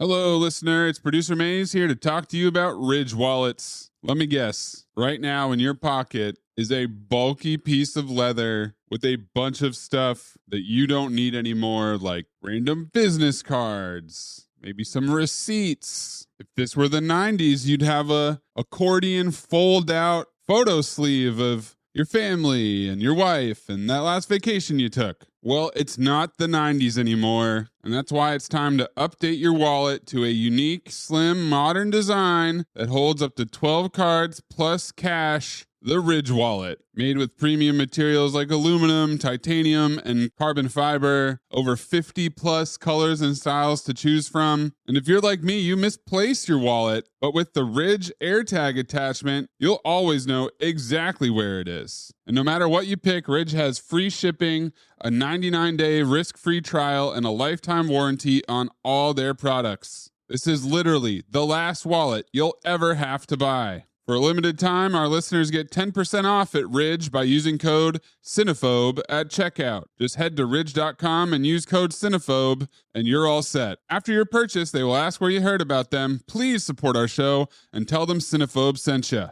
Hello, listener. It's producer Maze here to talk to you about Ridge wallets. Let me guess. Right now in your pocket is a bulky piece of leather with a bunch of stuff that you don't need anymore, like random business cards, maybe some receipts. If this were the 90s, you'd have a accordion fold-out photo sleeve of your family and your wife and that last vacation you took. Well, it's not the 90s anymore, and that's why it's time to update your wallet to a unique, slim, modern design that holds up to 12 cards plus cash. The Ridge wallet, made with premium materials like aluminum, titanium, and carbon fiber, over 50 plus colors and styles to choose from. And if you're like me, you misplace your wallet, but with the Ridge AirTag attachment, you'll always know exactly where it is. And no matter what you pick, Ridge has free shipping, a 99-day risk-free trial, and a lifetime warranty on all their products. This is literally the last wallet you'll ever have to buy. For a limited time, our listeners get 10% off at Ridge by using code Cinephobe at checkout. Just head to ridge.com and use code Cinephobe, and you're all set. After your purchase, they will ask where you heard about them. Please support our show and tell them Cinephobe sent you.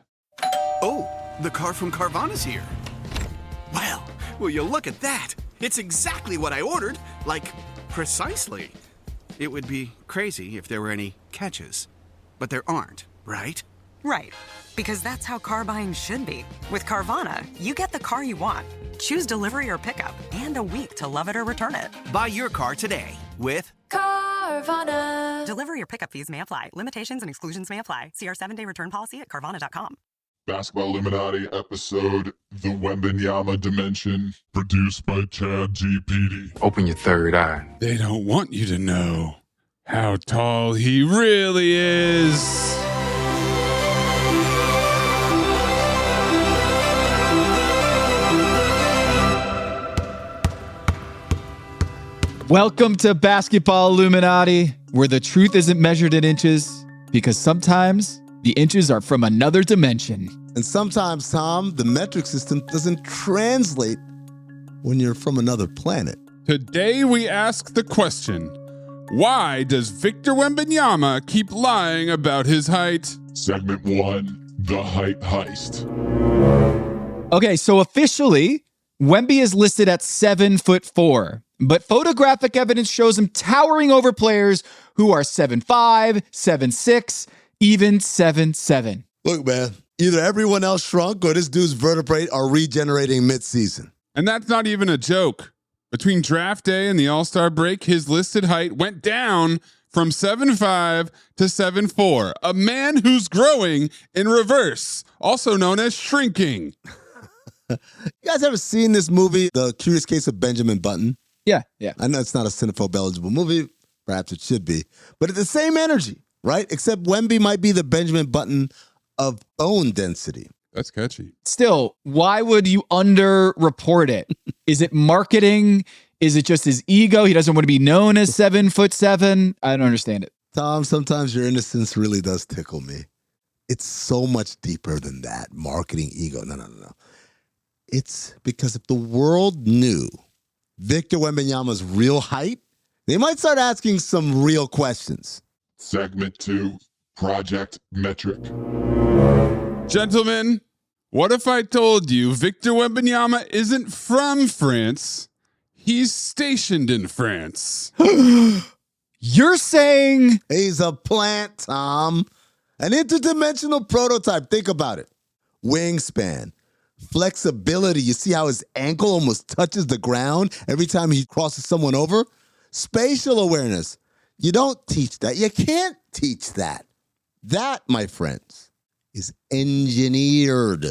Oh, the car from Carvana's here. Well, will you look at that? It's exactly what I ordered, like, precisely. It would be crazy if there were any catches, but there aren't, right? Right, because that's how car buying should be. With Carvana, you get the car you want. Choose delivery or pickup, and a week to love it or return it. Buy your car today with Carvana. Delivery or pickup fees may apply. Limitations and exclusions may apply. See our 7-day return policy at Carvana.com. Basketball Illuminati episode, The Wembenyama Dimension, produced by Chad GPD. Open your third eye. They don't want you to know how tall he really is. Welcome to Basketball Illuminati, where the truth isn't measured in inches, because sometimes the inches are from another dimension. And sometimes, Tom, the metric system doesn't translate when you're from another planet. Today we ask the question, why does Victor Wembenyama keep lying about his height? Segment 1, The Height Heist. Okay, so officially, Wemby is listed at 7'4", but photographic evidence shows him towering over players who are 7'5", 7'6", even 7'7". Look, man, either everyone else shrunk or this dude's vertebrae are regenerating mid-season. And that's not even a joke. Between draft day and the All-Star break, his listed height went down from 7'5" to 7'4", a man who's growing in reverse, also known as shrinking. You guys ever seen this movie, The Curious Case of Benjamin Button? Yeah. I know it's not a cinephobe-eligible movie. Perhaps it should be. But it's the same energy, right? Except Wemby might be the Benjamin Button of bone density. That's catchy. Still, why would you underreport it? Is it marketing? Is it just his ego? He doesn't want to be known as 7'7". I don't understand it. Tom, sometimes your innocence really does tickle me. It's so much deeper than that. Marketing, ego. No. It's because if the world knew Victor Wembanyama's real height, they might start asking some real questions. Segment 2, Project Metric. Gentlemen, what if I told you Victor Wembanyama isn't from France? He's stationed in France. You're saying He's a plant, Tom. An interdimensional prototype. Think about it. Wingspan. Flexibility. You see how his ankle almost touches the ground every time he crosses someone over? Spatial awareness. You don't teach that. You can't teach that. That, my friends, is engineered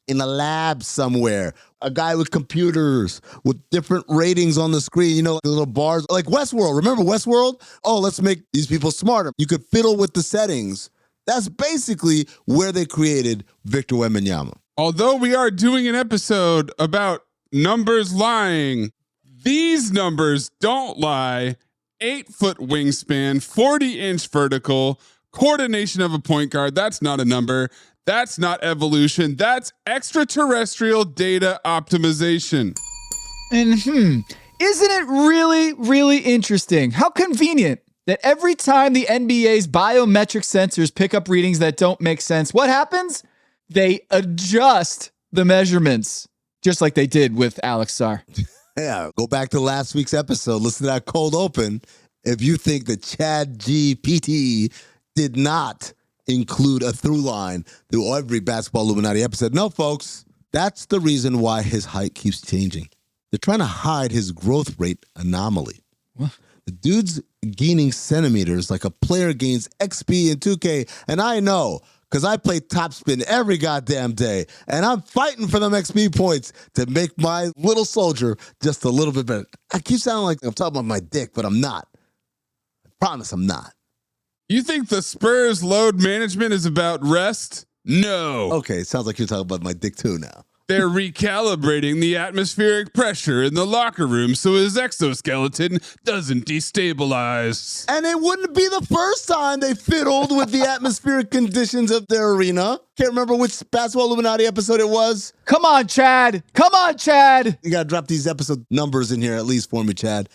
in a lab somewhere. A guy with computers with different ratings on the screen, you know, like the little bars. Like Westworld. Remember Westworld? Oh, let's make these people smarter. You could fiddle with the settings. That's basically where they created Victor Wembanyama. Although we are doing an episode about numbers lying, these numbers don't lie. 8-foot wingspan, 40-inch vertical, coordination of a point guard. That's not a number. That's not evolution. That's extraterrestrial data optimization. And isn't it really, really interesting how convenient that every time the NBA's biometric sensors pick up readings that don't make sense, what happens? They adjust the measurements, just like they did with Alex Sarr. Yeah, go back to last week's episode. Listen to that cold open. If you think that Chad GPT did not include a through line through every Basketball Illuminati episode, no, folks, that's the reason why his height keeps changing. They're trying to hide his growth rate anomaly. What? The dude's gaining centimeters like a player gains XP in 2K, and I know because I play topspin every goddamn day, and I'm fighting for them XP points to make my little soldier just a little bit better. I keep sounding like I'm talking about my dick, but I'm not. I promise I'm not. You think the Spurs load management is about rest? No. Okay, it sounds like you're talking about my dick too now. They're recalibrating the atmospheric pressure in the locker room so his exoskeleton doesn't destabilize. And it wouldn't be the first time they fiddled with the atmospheric conditions of their arena. Can't remember which Basketball Illuminati episode it was. Come on, Chad. Come on, Chad. You got to drop these episode numbers in here at least for me, Chad.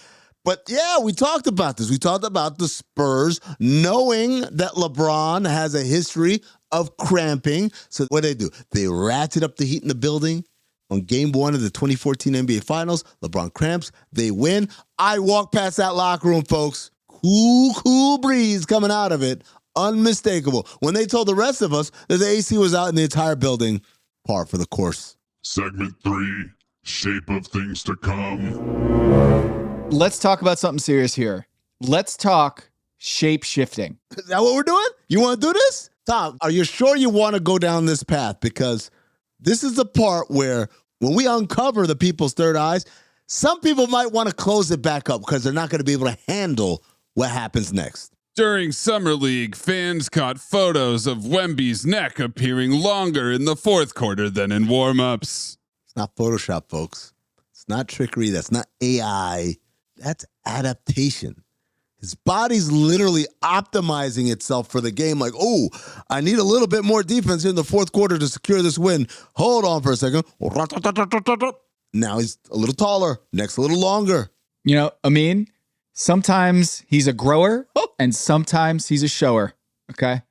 But yeah, we talked about this. We talked about the Spurs knowing that LeBron has a history of cramping. So what do? They ratchet up the heat in the building. On game 1 of the 2014 NBA Finals, LeBron cramps. They win. I walk past that locker room, folks. Cool breeze coming out of it. Unmistakable. When they told the rest of us that the AC was out in the entire building, par for the course. Segment 3, shape of things to come. Let's talk about something serious here. Let's talk shape-shifting. Is that what we're doing? You want to do this? Tom, are you sure you want to go down this path? Because this is the part where when we uncover the people's third eyes, some people might want to close it back up because they're not going to be able to handle what happens next. During Summer League, fans caught photos of Wemby's neck appearing longer in the fourth quarter than in warm-ups. It's not Photoshop, folks. It's not trickery. That's not AI. That's adaptation. His body's literally optimizing itself for the game. Like, oh, I need a little bit more defense in the fourth quarter to secure this win. Hold on for a second. Now he's a little taller. Next, a little longer. You know, Amin, sometimes he's a grower and sometimes he's a shower, okay?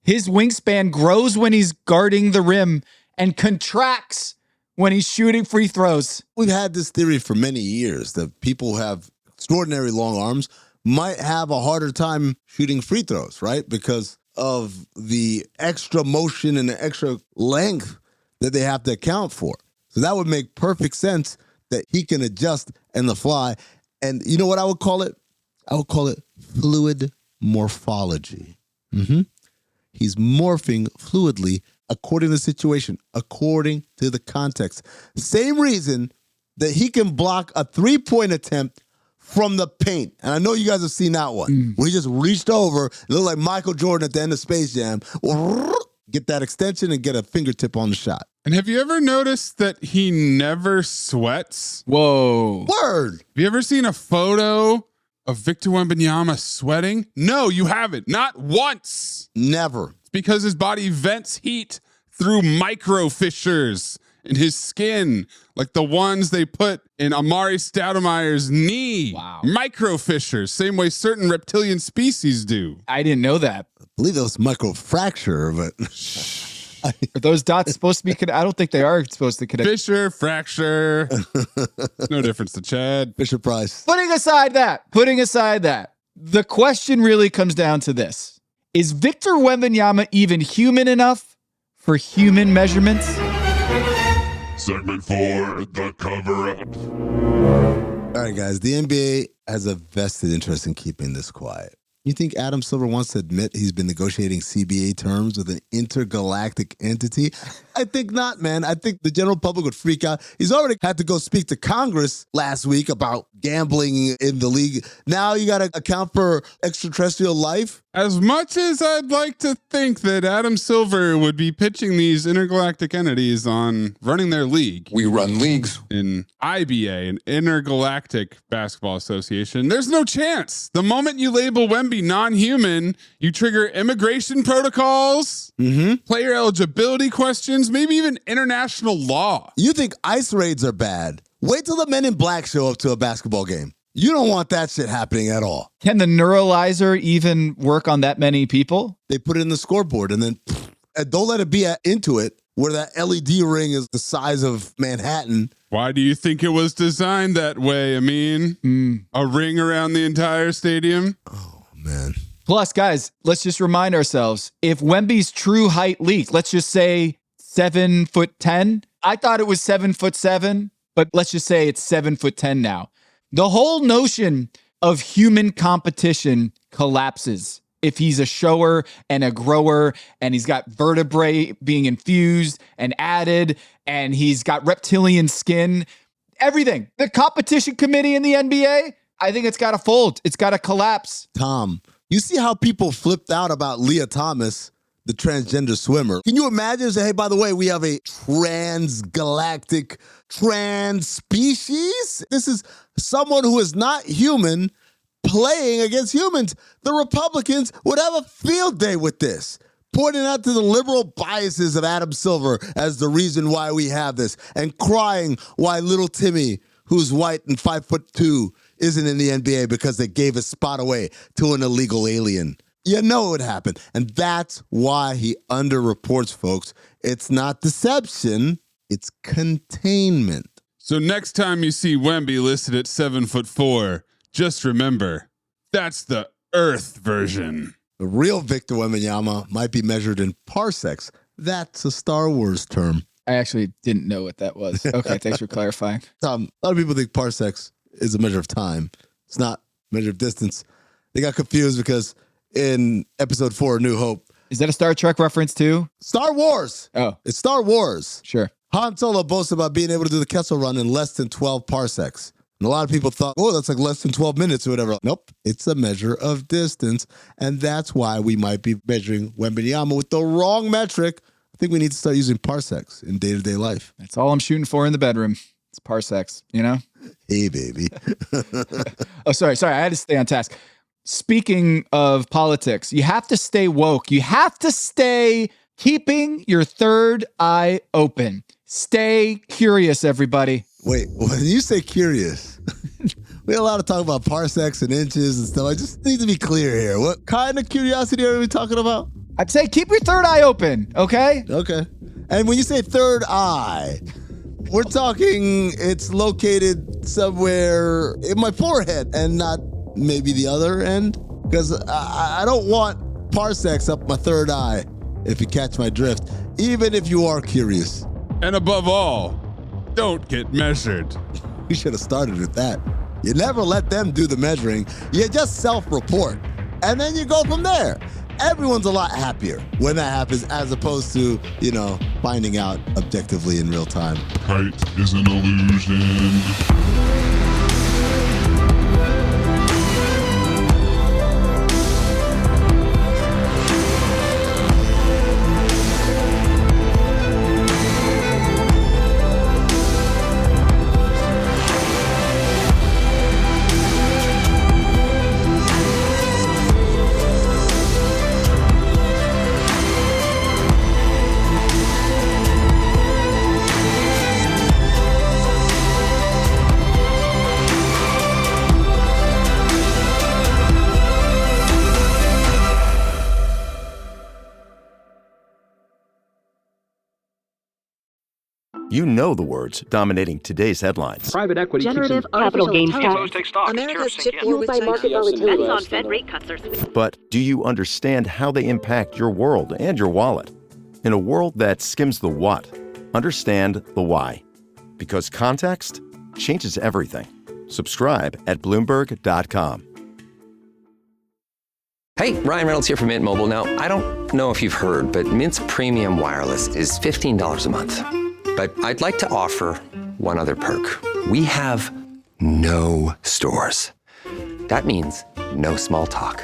His wingspan grows when he's guarding the rim and contracts when he's shooting free throws. We've had this theory for many years that people who have extraordinary long arms might have a harder time shooting free throws, right? Because of the extra motion and the extra length that they have to account for. So that would make perfect sense that he can adjust in the fly. And you know what I would call it? I would call it fluid morphology. He's morphing fluidly according to the situation, according to the context. Same reason that he can block a three-point attempt from the paint. And I know you guys have seen that one. Where he just reached over, it looked like Michael Jordan at the end of Space Jam. Get that extension and get a fingertip on the shot. And have you ever noticed that he never sweats? Whoa. Word. Have you ever seen a photo of Victor Wembenyama sweating? No, you haven't. Not once. Never. It's because his body vents heat through micro fissures in his skin, like the ones they put in Amari Stoudemire's knee. Wow. Micro fissures, same way certain reptilian species do. I didn't know that. I believe that was microfracture, but... Are those dots supposed to be connected? I don't think they are supposed to connect. Fissure, fracture. No difference to Chad. Fisher Price. Putting aside that, the question really comes down to this. Is Victor Wembanyama even human enough for human measurements? Segment 4, the cover-up. All right, guys. The NBA has a vested interest in keeping this quiet. You think Adam Silver wants to admit he's been negotiating CBA terms with an intergalactic entity? I think not, man. I think the general public would freak out. He's already had to go speak to Congress last week about gambling in the league. Now you got to account for extraterrestrial life. As much as I'd like to think that Adam Silver would be pitching these intergalactic entities on running their league. We run leagues. In IBA, an Intergalactic Basketball Association, there's no chance. The moment you label Wemby non-human, you trigger immigration protocols, player eligibility questions, maybe even international law. You think ICE raids are bad? Wait till the Men in Black show up to a basketball game. You don't want that shit happening at all. Can the neuralizer even work on that many people? They put it in the scoreboard and then and don't let it be into it where that LED ring is the size of Manhattan. Why do you think it was designed that way, Amin? A ring around the entire stadium? Oh, man. Plus, guys, let's just remind ourselves, if Wemby's true height leaked, let's just say 7'10". I thought it was 7'7", but let's just say it's 7'10" now. The whole notion of human competition collapses if he's a shower and a grower and he's got vertebrae being infused and added and he's got reptilian skin. Everything. The competition committee in the NBA, I think it's got to fold. It's got to collapse. Tom, you see how people flipped out about Leah Thomas, the transgender swimmer. Can you imagine, say, hey, by the way, we have a transgalactic trans species? This is someone who is not human playing against humans. The Republicans would have a field day with this, pointing out to the liberal biases of Adam Silver as the reason why we have this, and crying why little Timmy, who's white and 5'2", isn't in the NBA because they gave his spot away to an illegal alien. You know it would happen. And that's why he underreports, folks. It's not deception, it's containment. So next time you see Wemby listed at 7'4", just remember, that's the Earth version. The real Victor Wembenyama might be measured in parsecs. That's a Star Wars term. I actually didn't know what that was. Okay, thanks for clarifying. A lot of people think parsecs is a measure of time. It's not a measure of distance. They got confused because in episode 4, New Hope. Is that a Star Trek reference too? Star Wars. Oh. It's Star Wars. Sure. Han Solo boasts about being able to do the Kessel Run in less than 12 parsecs. And a lot of people thought, oh, that's like less than 12 minutes or whatever. Nope. It's a measure of distance. And that's why we might be measuring Wembenyama with the wrong metric. I think we need to start using parsecs in day-to-day life. That's all I'm shooting for in the bedroom. It's parsecs, you know? Hey, baby. Oh, sorry. I had to stay on task. Speaking of politics, you have to stay woke. You have to stay keeping your third eye open. Stay curious, everybody. Wait, when you say curious, we have a lot of talk about parsecs and inches and stuff. I just need to be clear here. What kind of curiosity are we talking about? I'd say keep your third eye open, okay? Okay. And when you say third eye, we're talking it's located somewhere in my forehead and not maybe the other end, because I don't want parsecs up my third eye, if you catch my drift, even if you are curious. And above all, don't get measured. We should have started with that. You never let them do the measuring. You just self-report, and then you go from there. Everyone's a lot happier when that happens, as opposed to, finding out objectively in real time. Height is an illusion. You know the words dominating today's headlines. Private equity generative capital gains tax. America's chip war by market volatility. Bets on Fed rate cuts are But do you understand how they impact your world and your wallet? In a world that skims the what, understand the why. Because context changes everything. Subscribe at Bloomberg.com. Hey, Ryan Reynolds here from Mint Mobile. Now, I don't know if you've heard, but Mint's premium wireless is $15 a month. But I'd like to offer one other perk. We have no stores. That means no small talk.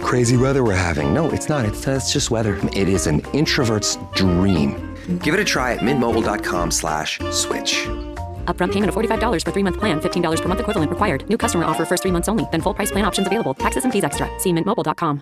Crazy weather we're having. No, it's not. It's just weather. It is an introvert's dream. Give it a try at mintmobile.com/switch. Upfront payment of $45 for 3-month plan, $15 per month equivalent required. New customer offer first 3 months only. Then full price plan options available. Taxes and fees extra. See mintmobile.com.